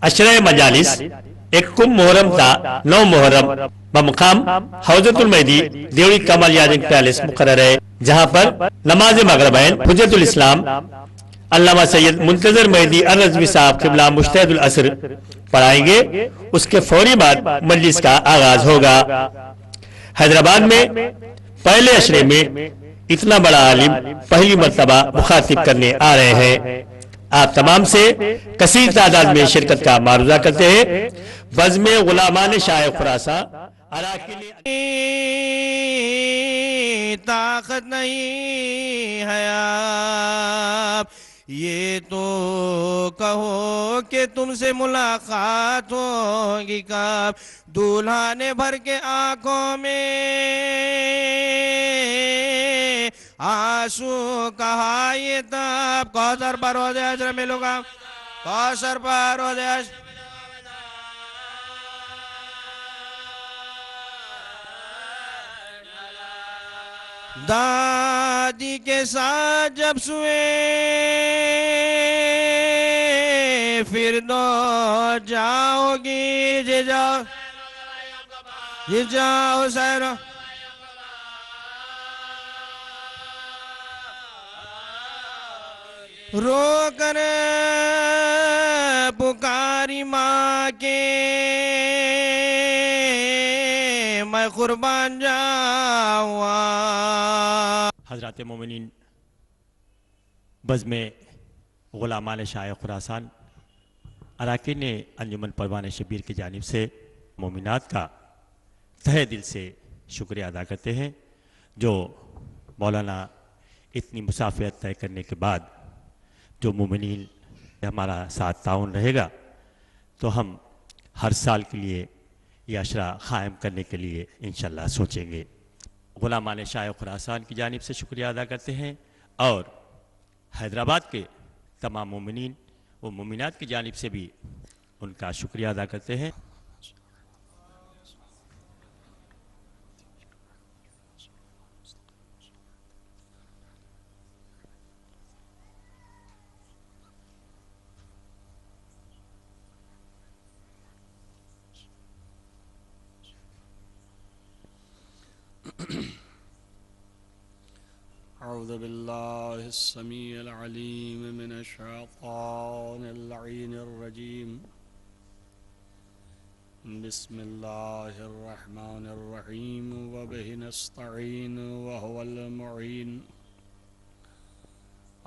اشرہ مجالس ایک کم محرم تا 9 محرم بمقام حوضۃ المہدی دیوڑی کمال یادنگ پیلس مقرر ہے، جہاں پر نماز مغربین حجت الاسلام علامہ سید منتظر مہدی الرضوی صاحب قبلہ مجتہد العصر پڑھائیں گے۔ اس کے فوری بعد مجلس کا آغاز ہوگا۔ حیدرآباد میں پہلے اشرے میں اتنا بڑا عالم پہلی مرتبہ مخاطب کرنے آ رہے ہیں۔ آپ تمام سے کثیر تعداد میں شرکت کا معروضہ کرتے ہیں۔ بزم غلامان شاہ خراساں طاقت نہیں ہے اب یہ تو کہو کہ تم سے ملاقات ہوگی کب، دولہا نے بھر کے آنکھوں میں آنسو کہا یہ تب، کوثر پر روز عشر ملوں گا، کوثر پر روز عشر دادی کے ساتھ جب سوئے پھر دو جاؤ گی جی جاؤ حسین رو کر پکاری ماں کے میں قربان جاؤں۔ حضرات مومنین، بزم غلامان شاہ خراسان اراکین انجمن پروان شبیر کی جانب سے مومنات کا تہہ دل سے شکریہ ادا کرتے ہیں، جو مولانا اتنی مسافت طے کرنے کے بعد جو مومنین ہمارا ساتھ تعاون رہے گا تو ہم ہر سال کے لیے یہ عشرہ قائم کرنے کے لیے انشاءاللہ سوچیں گے۔ غلامان شاہ خراسان کی جانب سے شکریہ ادا کرتے ہیں، اور حیدرآباد کے تمام مومنین و مومنات کی جانب سے بھی ان کا شکریہ ادا کرتے ہیں۔ اعوذ باللہ السمیع العلیم من الشیطان اللعین الرجیم، بسم اللہ الرحمن الرحیم وبہ نستعین وہو المعین،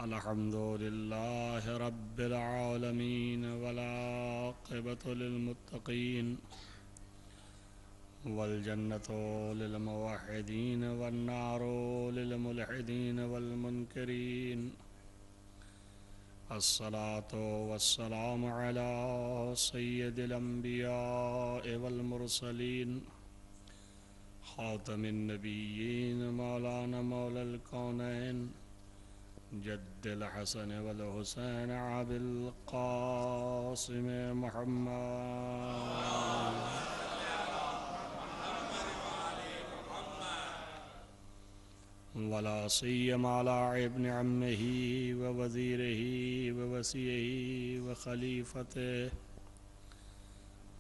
الحمد للہ رب العالمین والعاقبۃ للمتقین، والجنة للموحدين والنار للملحدين والمنكرين، الصلاة والسلام على سيد الأنبياء والمرسلين، خاتم النبيين مولانا مولى الكونين، جد الحسن والحسين أبي القاسم محمد، ولا سيما على ابن عمه ووزيره ووصيه وخليفته،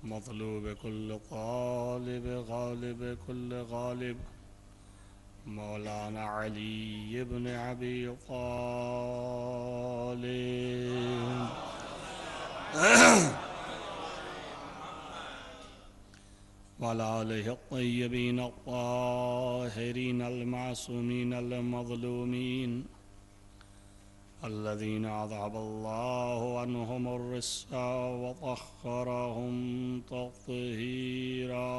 مطلوب كل طالب غالب كل غالب، مولانا علي بن أبي طالب، وعلى آله الطيبين الطاهرين المعصومين المظلومين، الذين أذهب الله عنهم الرجس وطهرهم تطهيرا،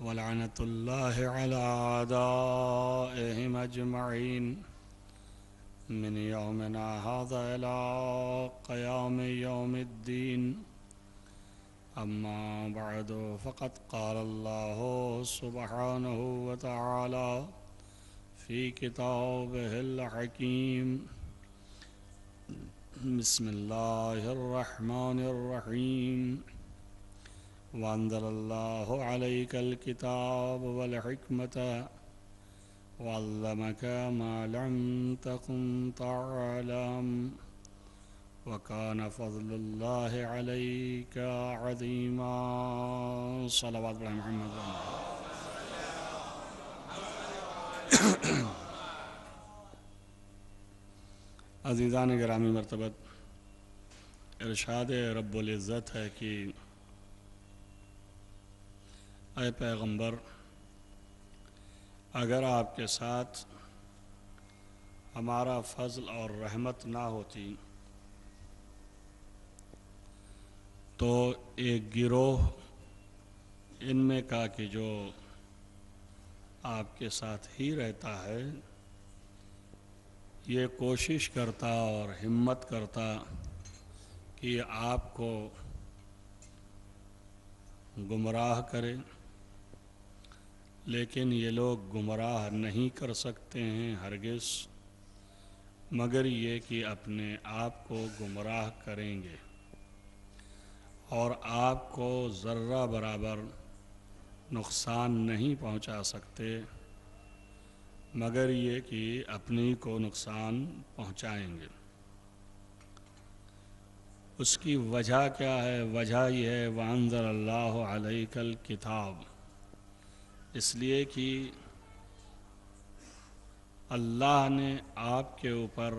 ولعنة الله على أعدائهم أجمعين من يومنا هذا إلى قيام يوم الدين، أما بعد، فقد قال الله سبحانه وتعالى في كتابه الحكيم، بسم الله الرحمن الرحيم، وأنزل الله عليك الكتاب والحكمة وعلمك ما لم تكن تعلم وكان فضل الله عليك عظيما صلوات علی محمد عزیزان گرامی مرتبت ارشاد رب العزت ہے کہ اے پیغمبر اگر آپ کے ساتھ ہمارا فضل اور رحمت نہ ہوتی تو ایک گروہ ان میں کا کہ جو آپ کے ساتھ ہی رہتا ہے یہ کوشش کرتا اور ہمت کرتا کہ آپ کو گمراہ کرے، لیکن یہ لوگ گمراہ نہیں کر سکتے ہیں ہرگز مگر یہ کہ اپنے آپ کو گمراہ کریں گے اور آپ کو ذرہ برابر نقصان نہیں پہنچا سکتے مگر یہ کہ اپنی کو نقصان پہنچائیں گے۔ اس کی وجہ کیا ہے؟ وجہ یہ ہے وَأَنزَلَ اللَّهُ عَلَيْكَ الْكِتَابَ، اس لیے کہ اللہ نے آپ کے اوپر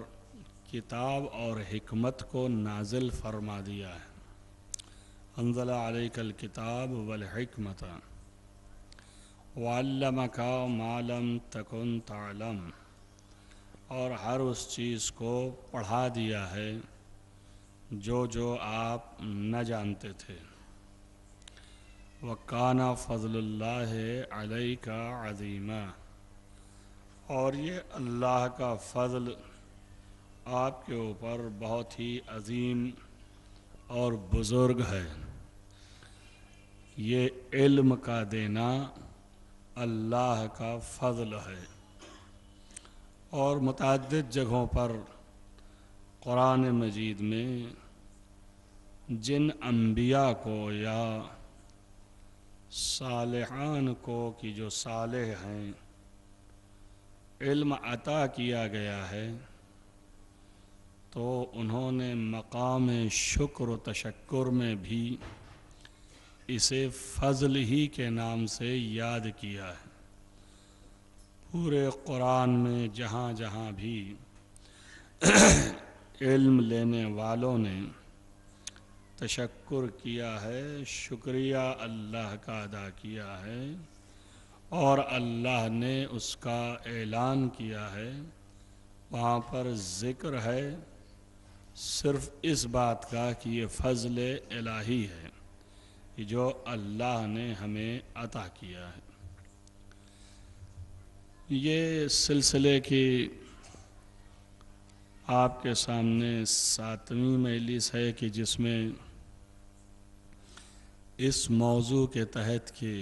کتاب اور حکمت کو نازل فرما دیا ہے۔ انزل علیک الکتاب والحکمت وعلمک ما لم تکن تعلم، اور ہر اس چیز کو پڑھا دیا ہے جو آپ نہ جانتے تھے۔ وَكَانَ فَضْلُ اللَّهِ عَلَيْكَ عَظِيمًا، اور یہ اللہ کا فضل آپ کے اوپر بہت ہی عظیم اور بزرگ ہے۔ یہ علم کا دینا اللہ کا فضل ہے، اور متعدد جگہوں پر قرآن مجید میں جن انبیاء کو یا صالحان کو کہ جو صالح ہیں علم عطا کیا گیا ہے تو انہوں نے مقام شکر و تشکر میں بھی اسے فضل ہی کے نام سے یاد کیا ہے۔ پورے قرآن میں جہاں جہاں بھی علم لینے والوں نے تشکر کیا ہے، شکریہ اللہ کا ادا کیا ہے، اور اللہ نے اس کا اعلان کیا ہے، وہاں پر ذکر ہے صرف اس بات کا کہ یہ فضل الہی ہے کہ جو اللہ نے ہمیں عطا کیا ہے۔ یہ سلسلے کی آپ کے سامنے 7ویں مجلس ہے کہ جس میں اس موضوع کے تحت کہ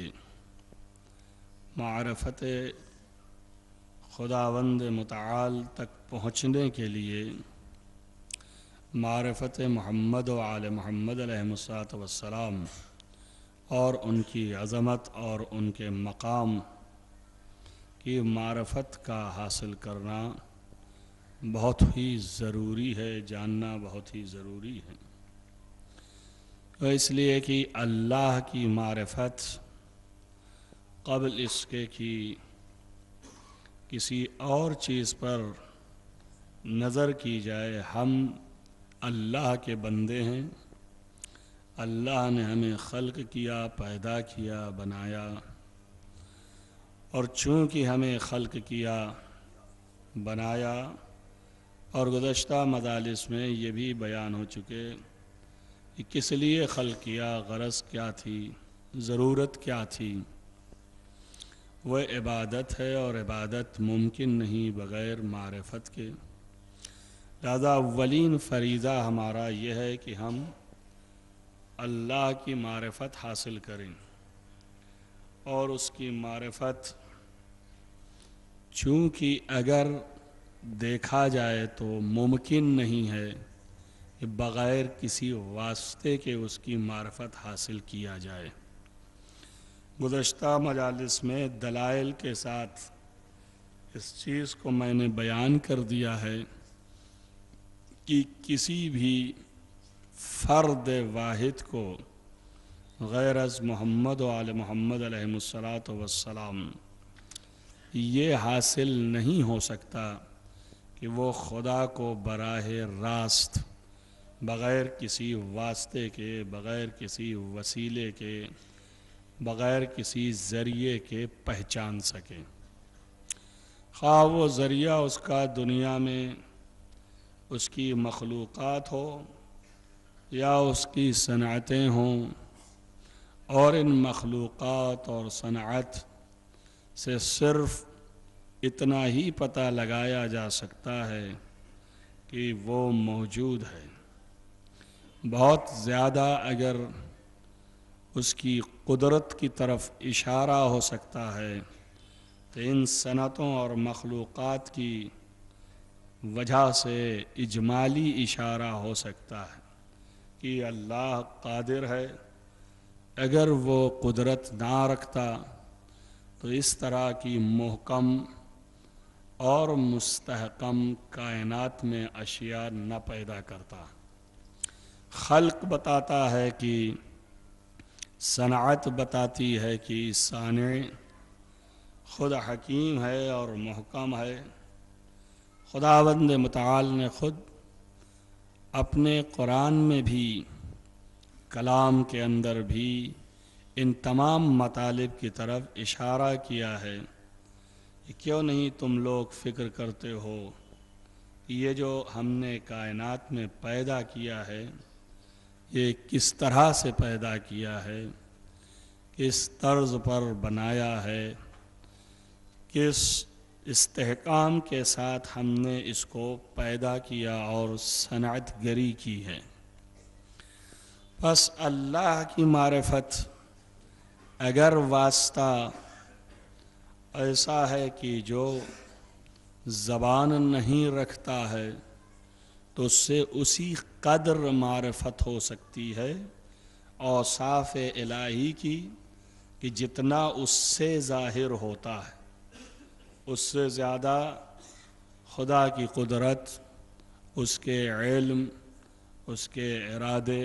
معرفت خداوند متعال تک پہنچنے کے لیے معرفت محمد و آل محمد علیہ السلام اور ان کی عظمت اور ان کے مقام کی معرفت کا حاصل کرنا بہت ہی ضروری ہے، جاننا بہت ہی ضروری ہے۔ اس لیے کہ اللہ کی معرفت قبل اس کے کہ کسی اور چیز پر نظر کی جائے، ہم اللہ کے بندے ہیں، اللہ نے ہمیں خلق کیا، پیدا کیا، بنایا، اور چونکہ ہمیں خلق کیا، بنایا، اور گزشتہ مجالس میں یہ بھی بیان ہو چکے کہ کس لیے خلق کیا، غرض کیا تھی، ضرورت کیا تھی، وہ عبادت ہے، اور عبادت ممکن نہیں بغیر معرفت کے۔ لہذا اولین فریضہ ہمارا یہ ہے کہ ہم اللہ کی معرفت حاصل کریں، اور اس کی معرفت چونکہ اگر دیکھا جائے تو ممکن نہیں ہے کہ بغیر کسی واسطے کے اس کی معرفت حاصل کیا جائے۔ گزشتہ مجالس میں دلائل کے ساتھ اس چیز کو میں نے بیان کر دیا ہے کہ کسی بھی فرد واحد کو غیر از محمد و آل محمد علیہ السلام یہ حاصل نہیں ہو سکتا کہ وہ خدا کو براہ راست بغیر کسی واسطے کے، بغیر کسی وسیلے کے، بغیر کسی ذریعے کے پہچان سکے، خواہ وہ ذریعہ اس کا دنیا میں اس کی مخلوقات ہو یا اس کی صنعتیں ہوں، اور ان مخلوقات اور صنعت سے صرف اتنا ہی پتہ لگایا جا سکتا ہے کہ وہ موجود ہے۔ بہت زیادہ اگر اس کی قدرت کی طرف اشارہ ہو سکتا ہے تو ان صنعتوں اور مخلوقات کی وجہ سے اجمالی اشارہ ہو سکتا ہے کہ اللہ قادر ہے۔ اگر وہ قدرت نہ رکھتا تو اس طرح کی محکم اور مستحکم کائنات میں اشیاء نہ پیدا کرتا۔ خلق بتاتا ہے کہ صنعت بتاتی ہے کہ صانع خود حکیم ہے اور محکم ہے۔ خداوند متعال نے خود اپنے قرآن میں بھی، کلام کے اندر بھی ان تمام مطالب کی طرف اشارہ کیا ہے کہ کیوں نہیں تم لوگ فکر کرتے ہو کہ یہ جو ہم نے کائنات میں پیدا کیا ہے یہ کس طرح سے پیدا کیا ہے، کس طرز پر بنایا ہے، کس استحکام کے ساتھ ہم نے اس کو پیدا کیا اور صنعت گری کی ہے۔ بس اللہ کی معرفت اگر واسطہ ایسا ہے کہ جو زبان نہیں رکھتا ہے تو اس سے اسی قدر معرفت ہو سکتی ہے اوصاف الہی کی کہ جتنا اس سے ظاہر ہوتا ہے، اس سے زیادہ خدا کی قدرت، اس کے علم، اس کے ارادے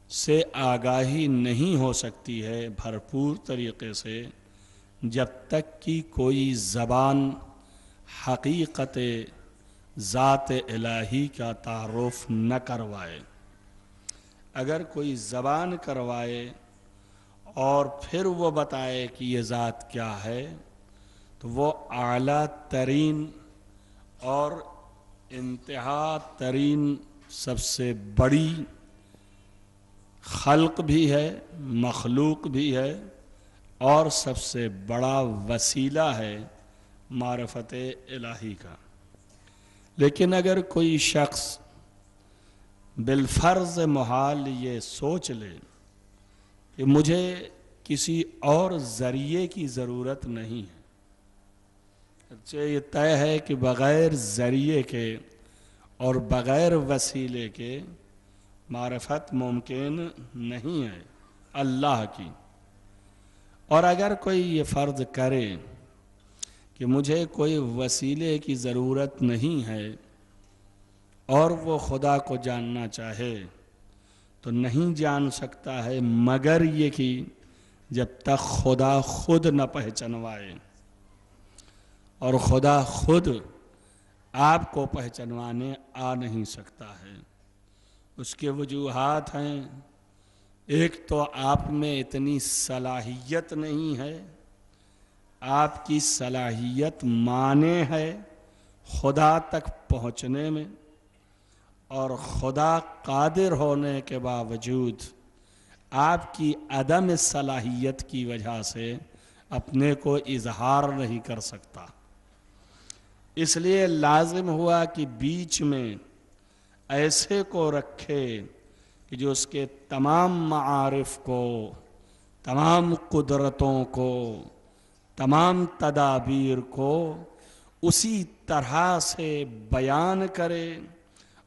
سے آگاہی نہیں ہو سکتی ہے بھرپور طریقے سے جب تک کہ کوئی زبان حقیقت ذات الہی کا تعارف نہ کروائے۔ اگر کوئی زبان کروائے اور پھر وہ بتائے کہ یہ ذات کیا ہے تو وہ اعلیٰ ترین اور انتہا ترین سب سے بڑی خلق بھی ہے، مخلوق بھی ہے، اور سب سے بڑا وسیلہ ہے معرفت الہی کا۔ لیکن اگر کوئی شخص بالفرض محال یہ سوچ لے کہ مجھے کسی اور ذریعے کی ضرورت نہیں ہے، اچھا یہ طے ہے کہ بغیر ذریعے کے اور بغیر وسیلے کے معرفت ممکن نہیں ہے اللہ کی، اور اگر کوئی یہ فرض کرے کہ مجھے کوئی وسیلے کی ضرورت نہیں ہے اور وہ خدا کو جاننا چاہے تو نہیں جان سکتا ہے مگر یہ کہ جب تک خدا خود نہ پہچنوائے، اور خدا خود آپ کو پہچنوانے آ نہیں سکتا ہے۔ اس کے وجوہات ہیں، ایک تو آپ میں اتنی صلاحیت نہیں ہے، آپ کی صلاحیت مانے ہے خدا تک پہنچنے میں، اور خدا قادر ہونے کے باوجود آپ کی عدم صلاحیت کی وجہ سے اپنے کو اظہار نہیں کر سکتا۔ اس لیے لازم ہوا کہ بیچ میں ایسے کو رکھے کہ جو اس کے تمام معارف کو، تمام قدرتوں کو، تمام تدابیر کو اسی طرح سے بیان کرے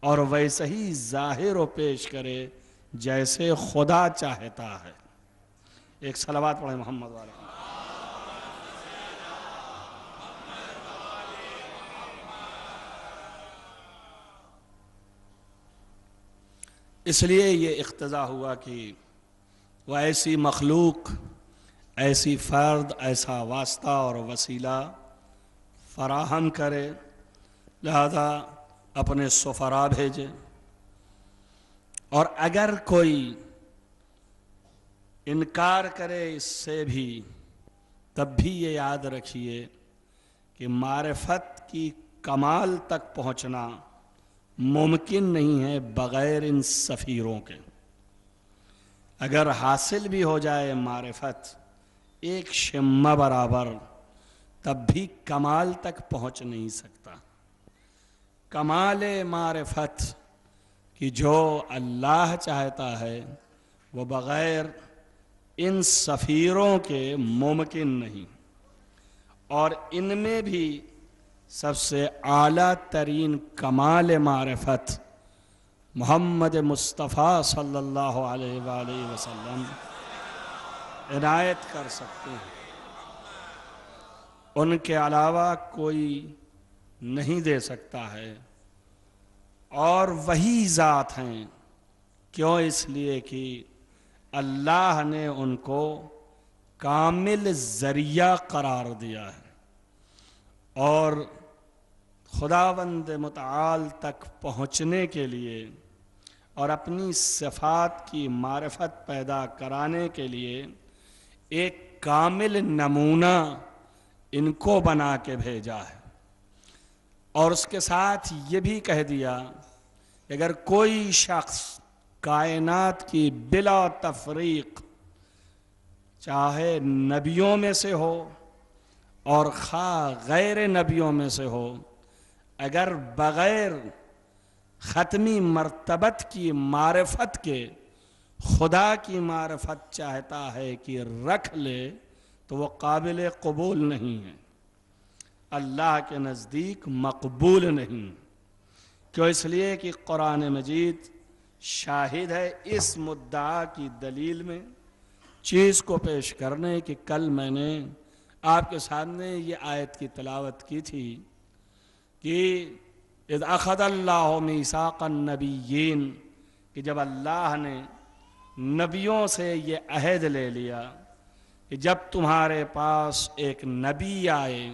اور ویسے ہی ظاہر و پیش کرے جیسے خدا چاہتا ہے۔ ایک صلوات پڑھیں محمد والا۔ اس لیے یہ اقتضا ہوا کہ وہ ایسی مخلوق، ایسی فرد، ایسا واسطہ اور وسیلہ فراہم کرے، لہذا اپنے سفراء بھیجے۔ اور اگر کوئی انکار کرے اس سے بھی، تب بھی یہ یاد رکھیے کہ معرفت کی کمال تک پہنچنا ممکن نہیں ہے بغیر ان سفیروں کے۔ اگر حاصل بھی ہو جائے معرفت ایک شمع برابر، تب بھی کمال تک پہنچ نہیں سکتا۔ کمال معرفت کہ جو اللہ چاہتا ہے وہ بغیر ان سفیروں کے ممکن نہیں، اور ان میں بھی سب سے اعلیٰ ترین کمال معرفت محمد مصطفیٰ صلی اللہ علیہ وآلہ وسلم عنایت کر سکتے ہیں۔ ان کے علاوہ کوئی نہیں دے سکتا ہے، اور وہی ذات ہیں۔ کیوں؟ اس لیے کہ اللہ نے ان کو کامل ذریعہ قرار دیا ہے، اور خداوند متعال تک پہنچنے کے لیے اور اپنی صفات کی معرفت پیدا کرانے کے لیے ایک کامل نمونہ ان کو بنا کے بھیجا ہے۔ اور اس کے ساتھ یہ بھی کہہ دیا کہ اگر کوئی شخص کائنات کی بلا تفریق، چاہے نبیوں میں سے ہو اور خواہ غیر نبیوں میں سے ہو، اگر بغیر ختمی مرتبت کی معرفت کے خدا کی معرفت چاہتا ہے کہ رکھ لے، تو وہ قابل قبول نہیں ہے، اللہ کے نزدیک مقبول نہیں۔ کیوں؟ اس لیے کہ قرآن مجید شاہد ہے اس مدعا کی دلیل میں، چیز کو پیش کرنے کہ کل میں نے آپ کے سامنے یہ آیت کی تلاوت کی تھی کہ اذ اخذ اللہ میثاق النبیین، کہ جب اللہ نے نبیوں سے یہ عہد لے لیا کہ جب تمہارے پاس ایک نبی آئے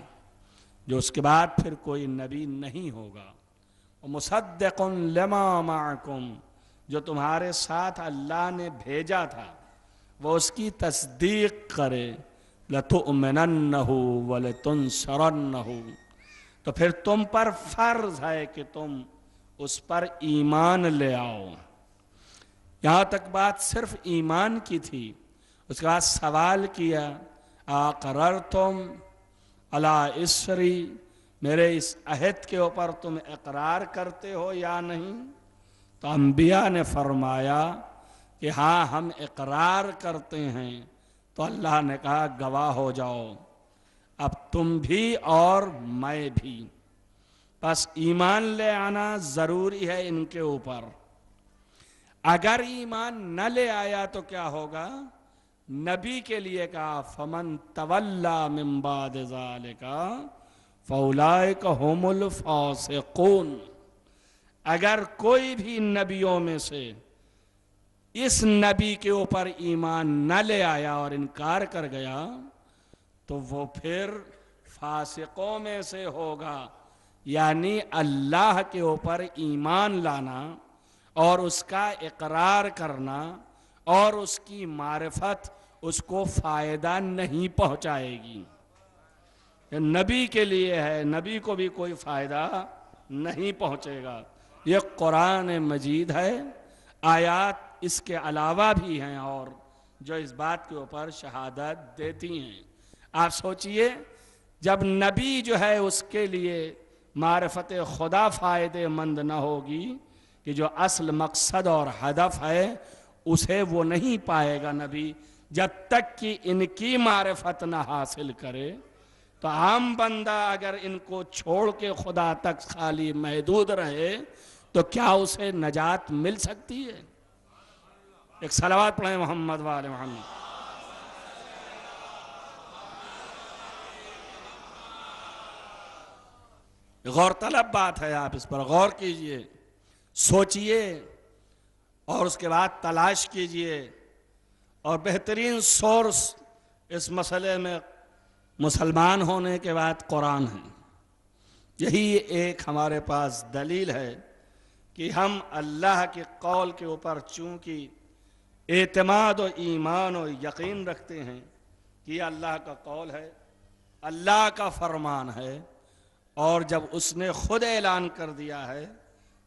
جو اس کے بعد پھر کوئی نبی نہیں ہوگا، مصدق لما معکم، جو تمہارے ساتھ اللہ نے بھیجا تھا وہ اس کی تصدیق کرے، لتؤمننہ ولتنصرنہ، تو پھر تم پر فرض ہے کہ تم اس پر ایمان لے آؤ۔ یہاں تک بات صرف ایمان کی تھی، اس کے بعد سوال کیا اقررتم علی اسری، میرے اس عہد کے اوپر تم اقرار کرتے ہو یا نہیں؟ تو انبیاء نے فرمایا کہ ہاں ہم اقرار کرتے ہیں۔ تو اللہ نے کہا گواہ ہو جاؤ، اب تم بھی اور میں بھی، بس ایمان لے آنا ضروری ہے ان کے اوپر۔ اگر ایمان نہ لے آیا تو کیا ہوگا؟ نبی کے لیے کہا فمن تولی من بعد ذالک فاولئک هم الفاسقون، اگر کوئی بھی نبیوں میں سے اس نبی کے اوپر ایمان نہ لے آیا اور انکار کر گیا تو وہ پھر فاسقوں میں سے ہوگا۔ یعنی اللہ کے اوپر ایمان لانا اور اس کا اقرار کرنا اور اس کی معرفت اس کو فائدہ نہیں پہنچائے گی۔ نبی کے لیے ہے، نبی کو بھی کوئی فائدہ نہیں پہنچے گا۔ یہ قرآن مجید ہے، آیات اس کے علاوہ بھی ہیں اور جو اس بات کے اوپر شہادت دیتی ہیں۔ آپ سوچئے جب نبی جو ہے اس کے لیے معرفت خدا فائدہ مند نہ ہوگی کہ جو اصل مقصد اور ہدف ہے اسے وہ نہیں پائے گا نبی، جب تک کہ ان کی معرفت نہ حاصل کرے۔ تو عام بندہ اگر ان کو چھوڑ کے خدا تک خالی محدود رہے تو کیا اسے نجات مل سکتی ہے؟ ایک صلوات پڑھیں محمد وآل محمد۔ غور طلب بات ہے، آپ اس پر غور کیجئے، سوچئے۔ اور اس کے بعد تلاش کیجئے، اور بہترین سورس اس مسئلے میں مسلمان ہونے کے بعد قرآن ہے۔ یہی ایک ہمارے پاس دلیل ہے کہ ہم اللہ کے قول کے اوپر چونکہ اعتماد و ایمان و یقین رکھتے ہیں کہ یہ اللہ کا قول ہے، اللہ کا فرمان ہے، اور جب اس نے خود اعلان کر دیا ہے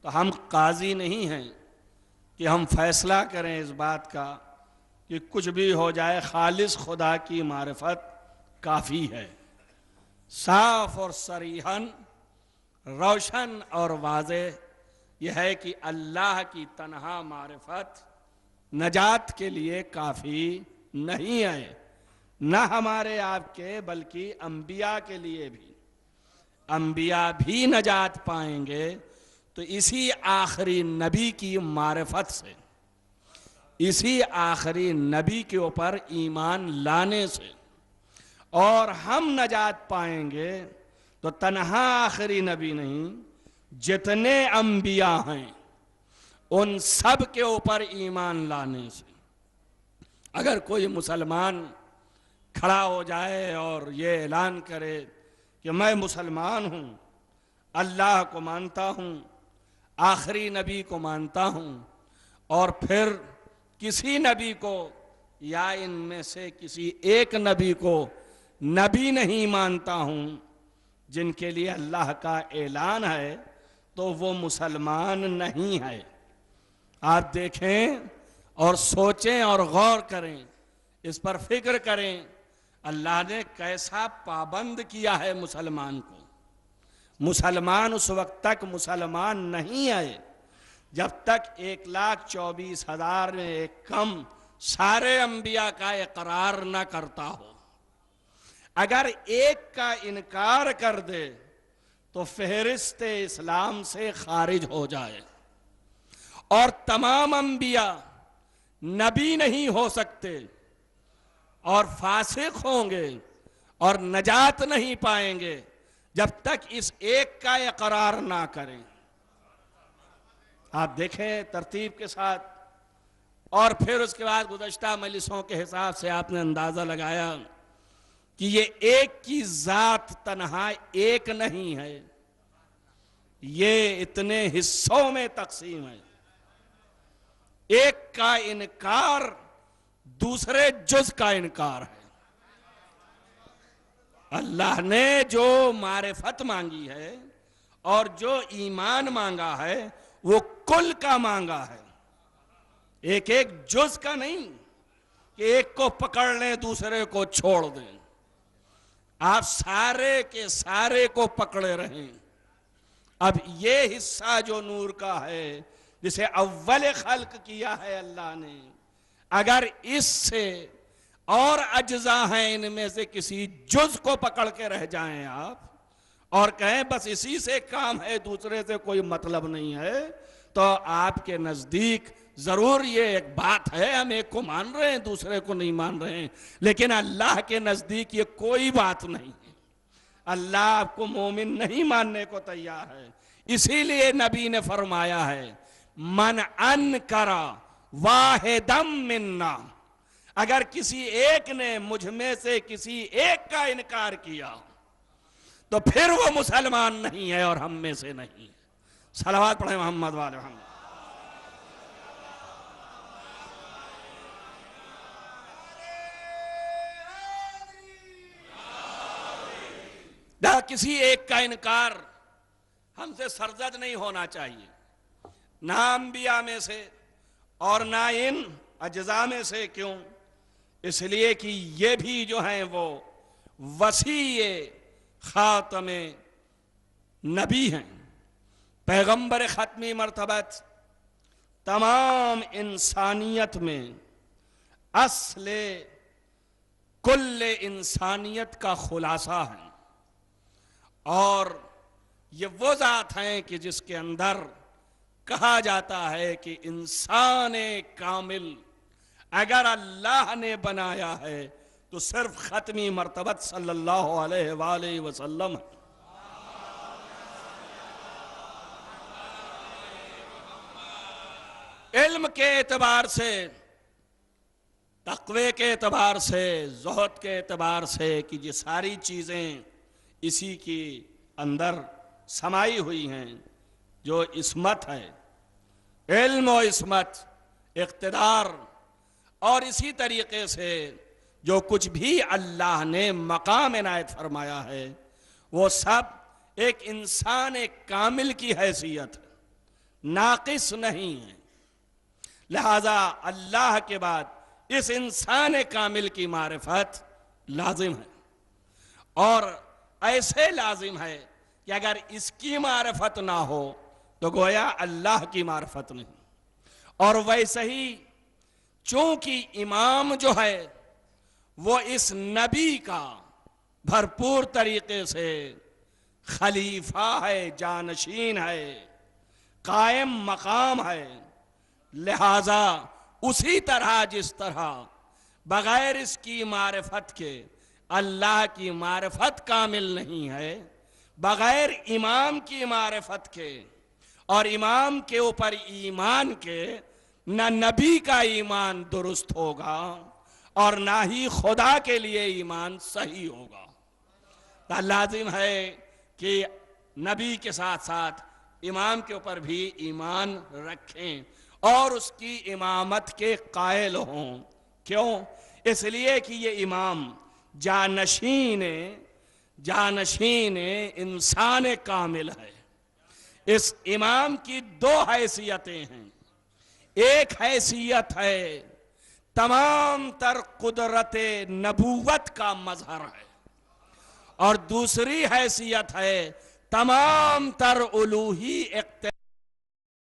تو ہم قاضی نہیں ہیں کہ ہم فیصلہ کریں اس بات کا کہ کچھ بھی ہو جائے، خالص خدا کی معرفت کافی ہے۔ صاف اور صریحاً، روشن اور واضح یہ ہے کہ اللہ کی تنہا معرفت نجات کے لیے کافی نہیں ہے، نہ ہمارے آپ کے بلکہ انبیاء کے لیے بھی۔ انبیاء بھی نجات پائیں گے تو اسی آخری نبی کی معرفت سے، اسی آخری نبی کے اوپر ایمان لانے سے، اور ہم نجات پائیں گے تو تنہا آخری نبی نہیں، جتنے انبیاء ہیں ان سب کے اوپر ایمان لانے سے۔ اگر کوئی مسلمان کھڑا ہو جائے اور یہ اعلان کرے کہ میں مسلمان ہوں، اللہ کو مانتا ہوں، آخری نبی کو مانتا ہوں، اور پھر کسی نبی کو یا ان میں سے کسی ایک نبی کو نبی نہیں مانتا ہوں جن کے لیے اللہ کا اعلان ہے، تو وہ مسلمان نہیں ہے۔ آپ دیکھیں اور سوچیں اور غور کریں، اس پر فکر کریں، اللہ نے کیسا پابند کیا ہے مسلمان کو۔ مسلمان اس وقت تک مسلمان نہیں ہے جب تک 1,24,000 میں ایک کم سارے انبیاء کا اقرار نہ کرتا ہو۔ اگر ایک کا انکار کر دے تو فہرست اسلام سے خارج ہو جائے، اور تمام انبیاء نبی نہیں ہو سکتے اور فاسق ہوں گے اور نجات نہیں پائیں گے جب تک اس ایک کا اقرار نہ کریں۔ آپ دیکھیں ترتیب کے ساتھ، اور پھر اس کے بعد گزشتہ مجلسوں کے حساب سے آپ نے اندازہ لگایا کہ یہ ایک کی ذات تنہا ایک نہیں ہے، یہ اتنے حصوں میں تقسیم ہے۔ ایک کا انکار دوسرے جز کا انکار ہے۔ اللہ نے جو معرفت مانگی ہے اور جو ایمان مانگا ہے وہ کل کا مانگا ہے، ایک ایک جز کا نہیں کہ ایک کو پکڑ لیں دوسرے کو چھوڑ دیں۔ آپ سارے کے سارے کو پکڑے رہیں۔ اب یہ حصہ جو نور کا ہے جسے اول خلق کیا ہے اللہ نے، اگر اس سے اور اجزاء ہیں ان میں سے کسی جز کو پکڑ کے رہ جائیں آپ اور کہیں بس اسی سے کام ہے، دوسرے سے کوئی مطلب نہیں ہے، تو آپ کے نزدیک ضرور یہ ایک بات ہے، ہم ایک کو مان رہے ہیں دوسرے کو نہیں مان رہے ہیں، لیکن اللہ کے نزدیک یہ کوئی بات نہیں ہے۔ اللہ آپ کو مومن نہیں ماننے کو تیار ہے۔ اسی لیے نبی نے فرمایا ہے من انکر واحدم منا، اگر کسی ایک نے مجھ میں سے کسی ایک کا انکار کیا تو پھر وہ مسلمان نہیں ہے اور ہم میں سے نہیں ہے۔ صلوات پڑھیں محمد والے محمد۔ کسی ایک کا انکار ہم سے سرزد نہیں ہونا چاہیے، نہ انبیاء میں سے اور نہ ان اجزاء میں سے۔ کیوں؟ اس لیے کہ یہ بھی جو ہیں وہ وسیع خاتم نبی ہیں، پیغمبر ختمی مرتبت، تمام انسانیت میں اصل کل انسانیت کا خلاصہ ہے، اور یہ وہ ذات ہیں کہ جس کے اندر کہا جاتا ہے کہ انسان کامل اگر اللہ نے بنایا ہے تو صرف ختمی مرتبت صلی اللہ علیہ وآلہ وسلم ہے۔ علم کے اعتبار سے، تقوی کے اعتبار سے، زہد کے اعتبار سے کہ یہ ساری چیزیں اسی کی اندر سمائی ہوئی ہیں، جو عصمت ہے، علم و عصمت، اقتدار، اور اسی طریقے سے جو کچھ بھی اللہ نے مقام عنایت فرمایا ہے وہ سب ایک انسان کامل کی حیثیت ہے، ناقص نہیں ہے۔ لہذا اللہ کے بعد اس انسان کامل کی معرفت لازم ہے، اور ایسے لازم ہے کہ اگر اس کی معرفت نہ ہو تو گویا اللہ کی معرفت نہیں۔ اور ویسے ہی چونکہ امام جو ہے وہ اس نبی کا بھرپور طریقے سے خلیفہ ہے، جانشین ہے، قائم مقام ہے، لہذا اسی طرح جس طرح بغیر اس کی معرفت کے اللہ کی معرفت کامل نہیں ہے، بغیر امام کی معرفت کے اور امام کے اوپر ایمان کے نہ نبی کا ایمان درست ہوگا اور نہ ہی خدا کے لیے ایمان صحیح ہوگا۔ تو لازم ہے کہ نبی کے ساتھ ساتھ امام کے اوپر بھی ایمان رکھیں اور اس کی امامت کے قائل ہوں۔ کیوں؟ اس لیے کہ یہ امام جانشین انسان کامل ہے۔ اس امام کی دو حیثیتیں ہیں، ایک حیثیت ہے تمام تر قدرت نبوت کا مظہر ہے، اور دوسری حیثیت ہے تمام تر الوہی اقتدار